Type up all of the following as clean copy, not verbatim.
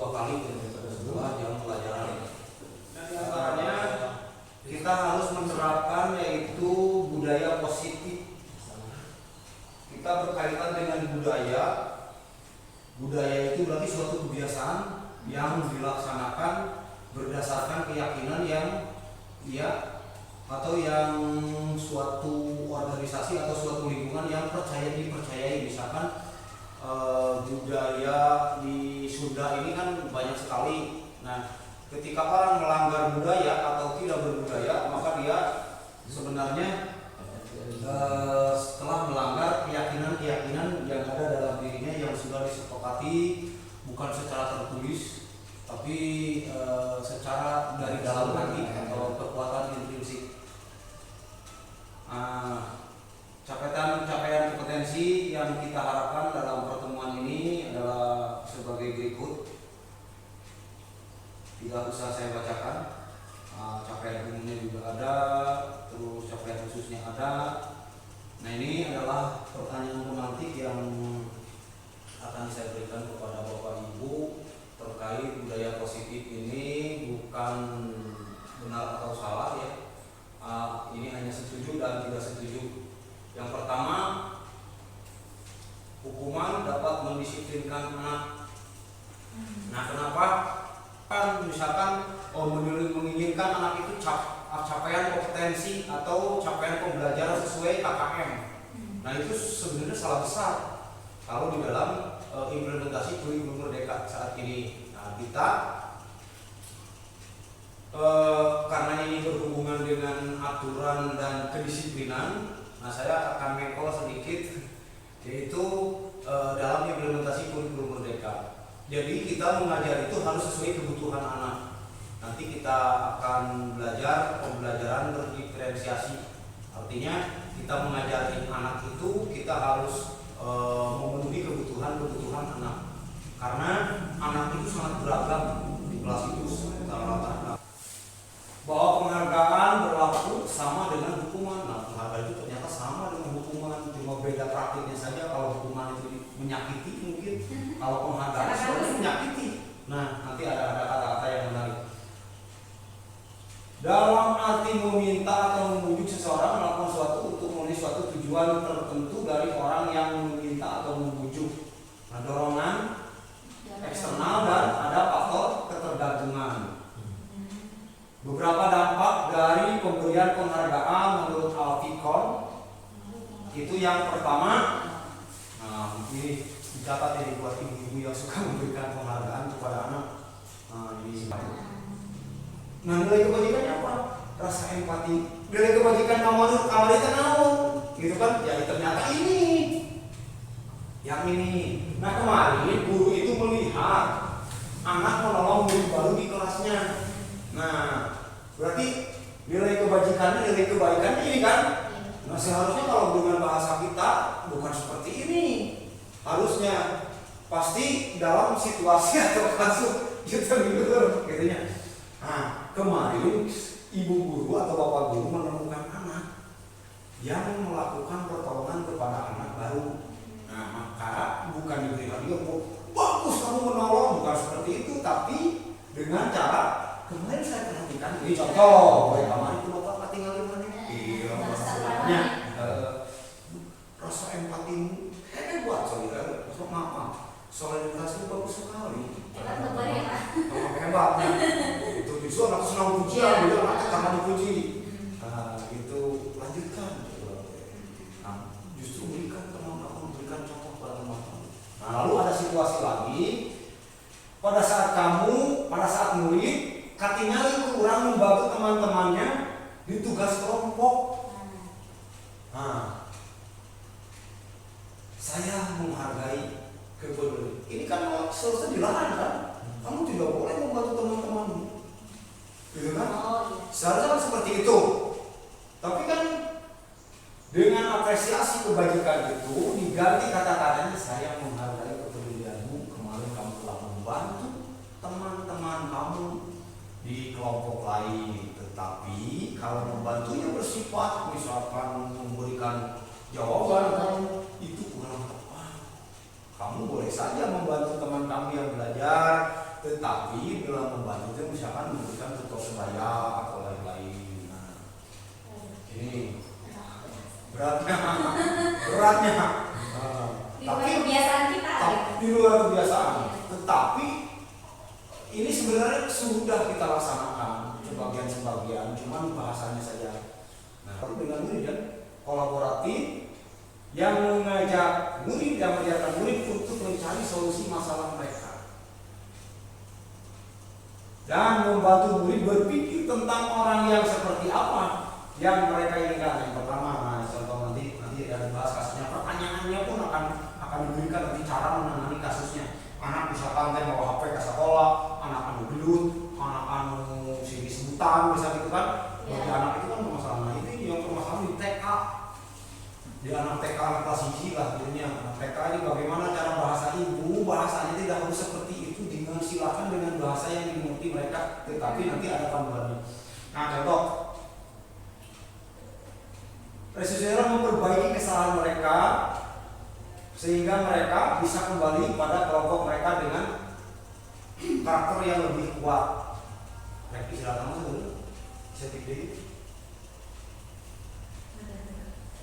2 kali setelah jam pelajaran. Caranya kita harus menerapkan yaitu budaya positif. Kita berkaitan dengan budaya. Budaya itu berarti suatu kebiasaan yang dilaksanakan berdasarkan keyakinan yang atau yang suatu organisasi atau suatu lingkungan yang dipercayai. Misalkan budaya di Sunda ini kan banyak sekali. Nah, ketika orang melanggar budaya atau tidak berbudaya, maka dia sebenarnya setelah melanggar keyakinan-keyakinan yang ada dalam dirinya yang sudah disepakati bukan secara tertulis, tapi secara dari dalam hati atau kekuatan intrinsik. Capaian kompetensi yang kita harapkan dalam pertemuan ini adalah sebagai berikut. Tidak usah saya bacakan. Capaian umumnya juga ada, terus capaian khususnya ada. Nah, ini adalah pertanyaan pemantik yang akan saya berikan kepada Bapak Ibu terkait budaya positif ini. Bukan benar atau salah ya. Ini hanya setuju dan tidak setuju. Yang pertama, hukuman dapat mendisiplinkan anak. Nah, kenapa? Kan misalkan menginginkan anak itu capaian kompetensi atau capaian pembelajaran sesuai KKM. Nah, itu sebenarnya salah besar kalau di dalam implementasi kurikulum Merdeka saat ini. Nah, kita karena ini berhubungan dengan aturan dan kedisiplinan, nah saya akan mengkol sedikit, yaitu dalam implementasi kurikulum Merdeka. Jadi kita mengajar itu harus sesuai kebutuhan anak. Nanti kita akan belajar pembelajaran berdiferensiasi. Artinya kita mengajari anak itu kita harus memenuhi kebutuhan anak. Karena anak itu sangat beragam di kelas itu rata-rata. Bahwa penghargaan berlaku sama dengan hukuman. Nah, penghargaan itu ternyata sama dengan hukuman, cuma beda praktiknya saja. Kalau hukuman itu menyakiti mungkin, kalau penghargaan sebenarnya menyakiti. Nah, nanti ada kata-kata yang menarik. Dalam arti meminta atau membujuk seseorang melakukan suatu untuk memenuhi suatu tujuan tertentu dari orang yang meminta atau membujuk. Nah, dorongan eksternal dan ada faktor ketergantungan. Beberapa dampak dari pemberian penghargaan menurut Alfikon itu yang pertama, nah ini dicatat ya buat ibu-ibu yang suka memberikan penghargaan kepada anak. Nah, ini nilai kebajikannya apa? Rasa empati. Nilai kebajikan amanut itu naon? Gitu kan? Ya ternyata ini, yang ini. Nah, kemarin guru itu melihat anak menolong guru baru di kelasnya. Nah, berarti nilai kebajikannya, nilai kebaikannya ini kan? Nah, seharusnya kalau dengan bahasa kita bukan seperti ini. Harusnya pasti dalam situasi atau kasus kita gitu ya. Nah, kemarin ibu guru atau bapak guru menemukan anak yang melakukan pertolongan kepada anak baru. Nah, maka bukan diberi hadiah, bagus kamu menolong, bukan seperti itu, tapi dengan cara kemarin saya perhatikan, ini contoh, kemarin itu bapak tinggal di mana? Iya, maksudnya rasa empati hebat saudara, maaf, solidaritas itu bagus sekali. Hebatnya, itu justru anak senang pujian, dia anak karena dipuji. Nah, itu lanjutkan. Nah, justru berikan teman-teman, berikan contoh pada teman-teman. Nah, lalu ada situasi lagi, pada saat murid katingali kurang membantu teman-temannya di tugas kelompok. Nah, saya menghargai kepedulian. Ini kan seharusnya dilarang kan? Kamu tidak boleh membantu teman-temanmu, gitu kan? Seharusnya kan seperti itu. Tapi kan dengan apresiasi kebajikan itu diganti kata-katanya, saya menghargai kepedulianmu. Kemarin kamu telah membantu teman-teman kamu di kelompok lain, tetapi kalau membantunya bersifat misalkan memberikan jawaban itu kurang tepat. Kamu boleh saja membantu teman kamu yang belajar tetapi dalam membantu itu misalkan memberikan tutor sebaya atau lain-lain. Nah, ini beratnya. Tapi kebiasaan kita. Di luar kebiasaan. Tetapi ini sebenarnya sudah kita laksanakan sebagian, cuman bahasanya saja. Nah, dengan murid kan kolaboratif yang mengajak murid dan mengajarkan murid untuk mencari solusi masalah mereka dan membantu murid berpikir tentang orang yang seperti apa yang mereka inginkan. Yang pertama, nah, contoh nanti ada bahas kasusnya, pertanyaannya pun akan diberikan nanti cara menangani kasusnya. Anak misalkan mau HP ke sekolah, anak anu gelut, anak anu si sebutan misalnya gitu kan. Bagi anak itu kan permasalahan. Nah, itu yang permasalahan di TK. Di anak TK anak kelas 1 lah jadinya. Anak TK ini bagaimana cara bahasa ibu, bahasanya tidak harus seperti itu, silakan dengan bahasa yang dimengerti mereka, tetapi nanti ada panduannya. Nah, contoh Resusera memperbaiki kesalahan mereka sehingga mereka bisa kembali pada kelompok mereka dengan karakter yang lebih kuat. Reki silakan mas dulu. Bisa dipilih.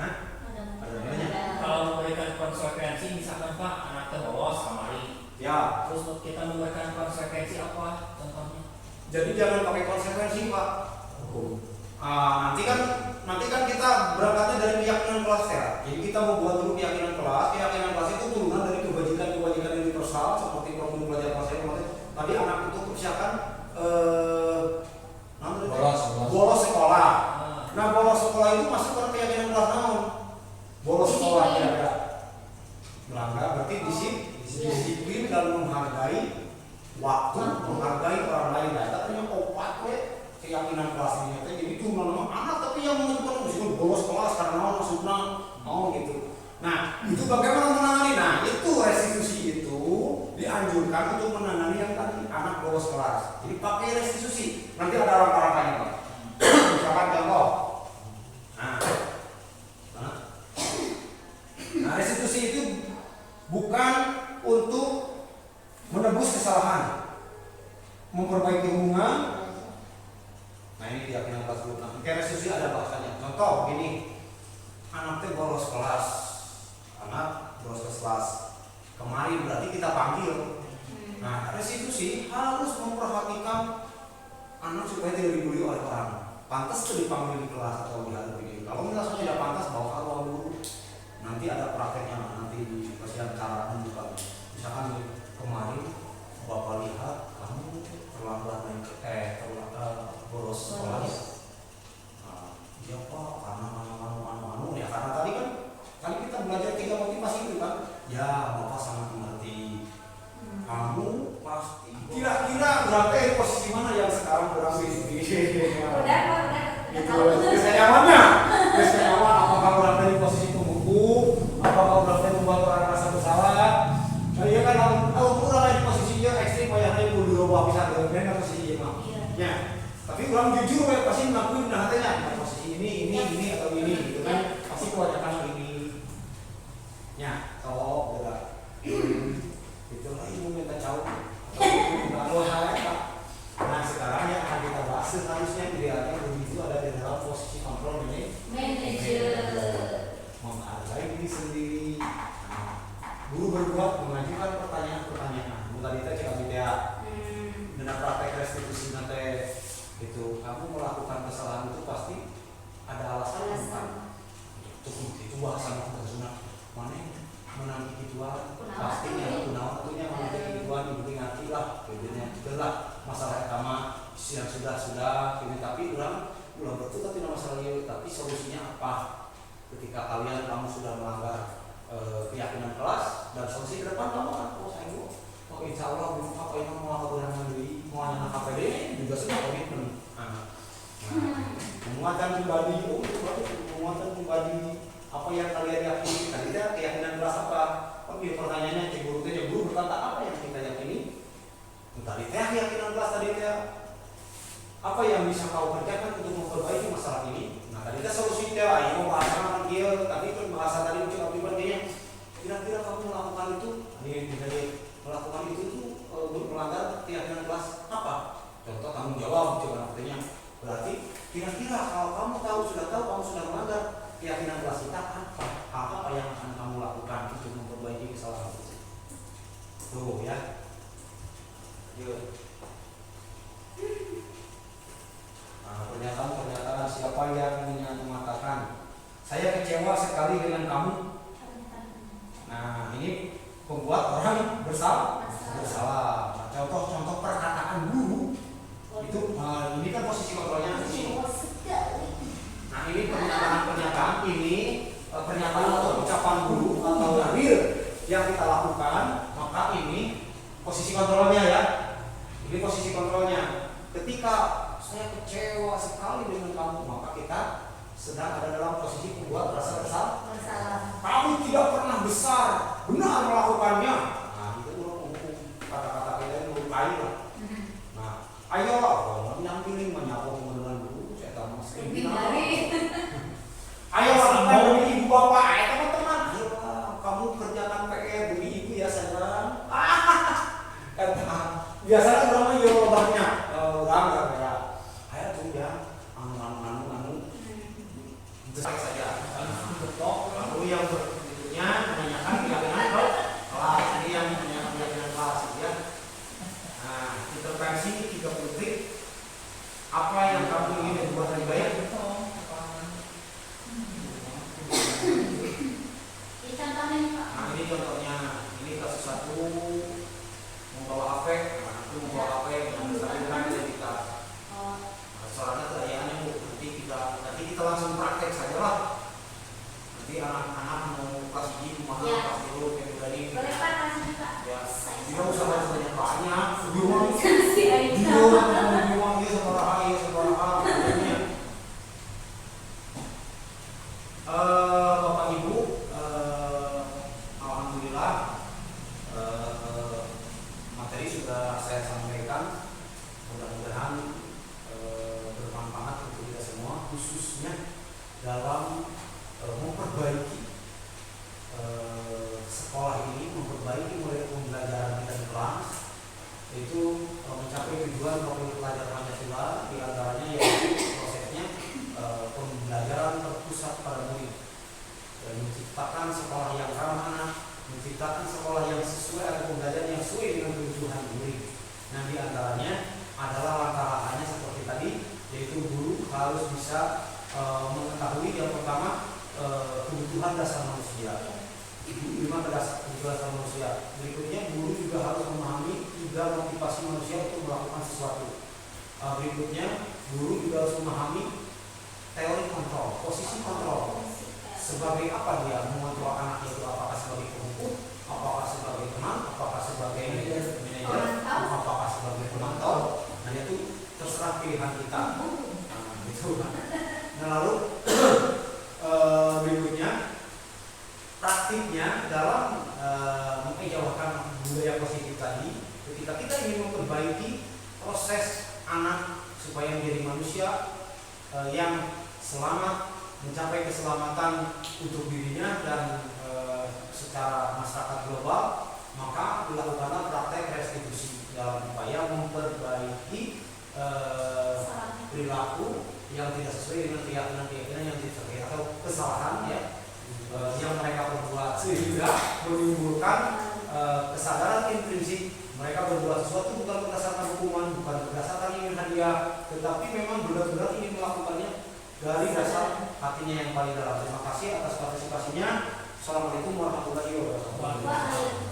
Hah? Ada namanya. Kalau memberikan konsekuensi, misalkan Pak, anak terbolos kamari. Ya. Terus kita memberikan konsekuensi apa contohnya? Jadi jangan pakai konsekuensi Pak. Nanti kan kita berangkatnya dari keyakinan kelas ya. Jadi kita membuat dulu keyakinan kelas. Keyakinan kelas itu turunan dari kebajikan universal seperti program belajar kelas yang tadi anak itu persiapan bolos sekolah. Nah, bolos sekolah itu masuk ke keyakinan kelas naon? Bolos sekolah kira-kira. Melanggar berarti disiplin dalam menghargai waktu, menghargai orang lain. Nah, katanya opat keyakinan kelas ini. Jadi itu memang anak tapi yang menentukan meskipun bolos kelas karena maksudnya gitu. Nah, itu bagaimana menangani? Nah, itu restitusi itu dianjurkan untuk menangani yang tadi anak bolos kelas. Jadi pakai restitusi. Nanti ada langkah-langkahnya Pak. Misalkan contoh. Nah, restitusi itu bukan untuk menebus kesalahan, memperbaiki hubungan. Nah, ini keyakinan kelas dulu. Nah, restitusi ada bahasanya. Contoh begini, anaknya bolos kelas, kemarin berarti kita panggil. Nah, restitusi harus memperhatikan anak supaya tidak dibully oleh orang. Pantas itu dipanggil di kelas atau dihadapi. Kalau misalnya tidak pantas, bawa ke ruang guru. Nanti ada prakteknya, nanti dikasih cara menunjukkan. Misalkan kemarin Bapak lihat kamu terlambat bolos sekolah. Iya Pak, karena ya karena tadi kan kita belajar 3 motivasi itu kan. Ya, Bapak sangat mengerti. Kamu pasti kira-kira berapa posisi mana yang sekarang berada di Udah. Saya nyamannya. Saya nyaman apakah berada di posisi pembuku, apakah berada di membuat orang merasa bersalah. Nah, iya kan kalau kurang di posisinya ekstrim kayak ada yang dirubah bisa dengan posisi ini. Ya. Tapi orang jujur pasti ngakuin hatinya posisi ini atau ini gitu kan. Pasti kebanyakan ini. Ya, kalau udah itulah ibu minta jauh. Nah, sekarang yang akan kita bahas seharusnya idealnya begitu ada di dalam posisi kontrol manajer, menghargai diri sendiri. Nah, guru berbuat mengajukan pertanyaan. Tadi kita cek dia dengan praktek restitusi nanti itu kamu melakukan kesalahan itu pasti ada alasan bukan? Itu bahasa sunat mana menanti gituan pastinya kunaon tentunya menanti gituan ibu ngerti lah bedanya itulah masalah utama yang sudah ini tapi ulang betul tapi masalah itu tapi solusinya apa ketika kamu sudah melanggar keyakinan kelas dan solusi ke depan kamu kan insya Allah apa yang mau lakukan mandiri mau anak KPD juga sudah komitmen menguatkan pribadi apa yang kalian yakini tadi keyakinan kelas apa pertanyaannya cek guru berkata apa yang kita yakini tadi keyakinan kelas tadi apa yang bisa kau kerjakan untuk memperbaiki masalah ini. Nah tadi solusi mau bahasa kan tadi kan bahasa tadi untuk pribadinya kira-kira kamu melakukan itu melakukan itu tuh melanggar keyakinan Yuk. Nah, pernyataan siapa yang mengatakan saya kecewa sekali dengan kamu. Nah, ini membuat orang bersalah. Nah, contoh perkataan guru itu ini kan posisi kontrolnya di sini. Nah, ini pernyataan ini pernyataan atau ucapan guru atau dalil yang kita lakukan, maka ini posisi kontrolnya ya. Ini posisi kontrolnya. Ketika saya kecewa sekali dengan kamu, maka kita sedang ada dalam posisi membuat rasa bersalah. Kamu tidak pernah besar, benar melakukannya. Nah, itu hukum kata-kata kita itu melukai lah. Nah, ayolah, kalau yang pilih menyapa dengan guru, saya tahu masih ayolah kita demi ibu bapak, teman-teman. Ayolah, kamu kerjakan PR demi ibu ya sayang. Biasanya orang yo banyak orang ya. Ayo tuh ya, anu. Besar saja. Lalu yang berikutnya menanyakan keyakinan kelas. Ini yang menanyakan keyakinan kelas ya. Nah, intervensi 30 detik. Apa yang kamu ingin berbuat lebih baik? Nah, ini contohnya. Ini kasus 1 membawa HP. Nah, itu membawa HP yang bersangkutan identitas. Soalnya kerayaannya nanti kita langsung praktek saja lah. Nanti anak-anak mau kelas ini kumaha kelas dulu kayak tadi. Boleh Pak, langsung Pak. Ya, tidak usah banyak-banyak. Biuang dia sebarang ini. Bapak Ibu, alhamdulillah materi sudah saya sampaikan. Mudah-mudahan bermanfaat untuk kita semua, khususnya dalam memperbaiki sekolah ini, memperbaiki mulai pembelajaran kita di kelas, itu mencapai tujuan pelajaran Pancasila, di antaranya yaitu prosesnya pembelajaran terpusat pada murid, dan menciptakan sekolah yang ramah anak, menciptakan sekolah yang sesuai atau pembelajaran yang sesuai dengan kebutuhan murid. Nah, di antaranya adalah langkah-langkahnya seperti tadi, yaitu guru harus bisa mengetahui yang pertama kebutuhan dasar manusia. Kebutuhan dasar manusia. Berikutnya guru juga harus memahami 3 motivasi manusia untuk melakukan sesuatu. Berikutnya guru juga harus memahami teori kontrol, posisi kontrol. Sebagai apa dia mengontrol anaknya itu? Apakah sebagai penghukum, apakah sebagai teman, apakah sebagai manajer, apakah sebagai pemantau? Nah, itu terserah pilihan kita. Nah, itu. Nah, lalu berikutnya praktiknya dalam mengejauhkan budaya positif tadi, ketika kita ingin memperbaiki proses anak supaya menjadi manusia yang selamat, mencapai keselamatan untuk dirinya dan secara masyarakat global, maka dilakukanlah praktek restitusi dalam upaya memperbaiki perilaku yang tidak sesuai dengan keyakinan yang tidak sesuai atau kesalahan ya yang mereka perbuat, sehingga menimbulkan kesadaran intrinsik mereka berbuat sesuatu bukan berdasarkan hukuman, bukan berdasarkan ingin hadiah, tetapi memang benar-benar ingin melakukannya dari dasar hatinya yang paling dalam. Terima kasih atas partisipasinya. Assalamualaikum warahmatullahi wabarakatuh.